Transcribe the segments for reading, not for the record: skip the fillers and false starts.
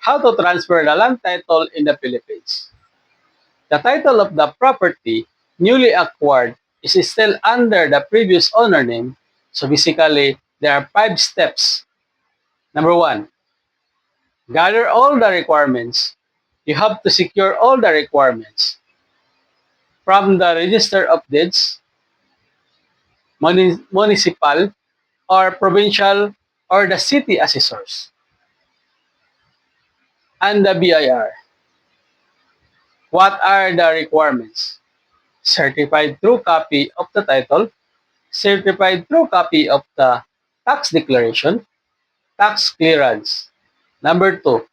How to transfer the land title in the Philippines. The title of the property newly acquired is still under the previous owner name. So basically, there are 5 steps. Number 1, gather all the requirements. You have to secure all the requirements from the Register of Deeds, municipal, or provincial, or the city assessors, and the BIR. What are the requirements? Certified true copy of the title, certified true copy of the tax declaration, tax clearance. Number 2,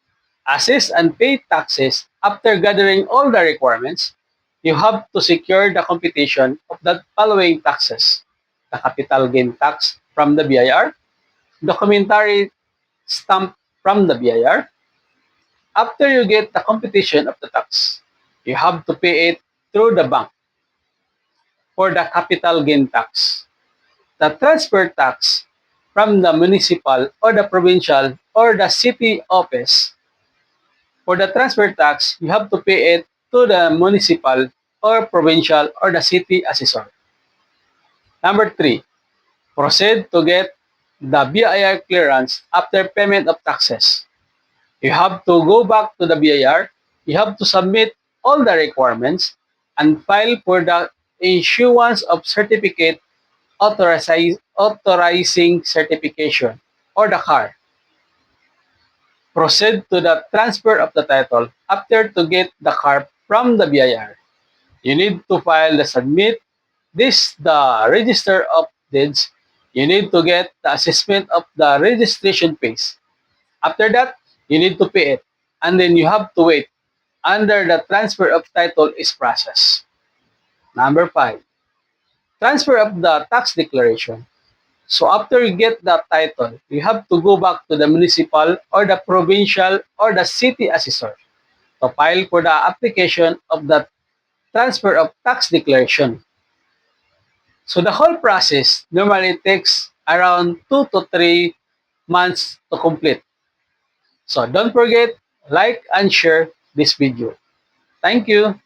assess and pay taxes. After gathering all the requirements, you have to secure the computation of the following taxes: the capital gain tax from the BIR, documentary stamp from the BIR. After you get the computation of the tax, you have to pay it through the bank for the capital gain tax. The transfer tax from the municipal or the provincial or the city office. For the transfer tax, you have to pay it to the municipal or provincial or the city assessor. Number 3, proceed to get the BIR clearance after payment of taxes. You have to go back to the BIR, you have to submit all the requirements and file for the issuance of certificate authorizing certification or the CAR. Proceed to the transfer of the title after to get the CAR from the BIR. You need to file the submit this the Register of Deeds. You need to get the assessment of the registration fees. After that, you need to pay it. And then you have to wait under the transfer of title is processed. Number 5, transfer of the tax declaration. So after you get the title, you have to go back to the municipal or the provincial or the city assessor to file for the application of the transfer of tax declaration. So the whole process normally takes around 2 to 3 months to complete. So don't forget, like and share this video. Thank you.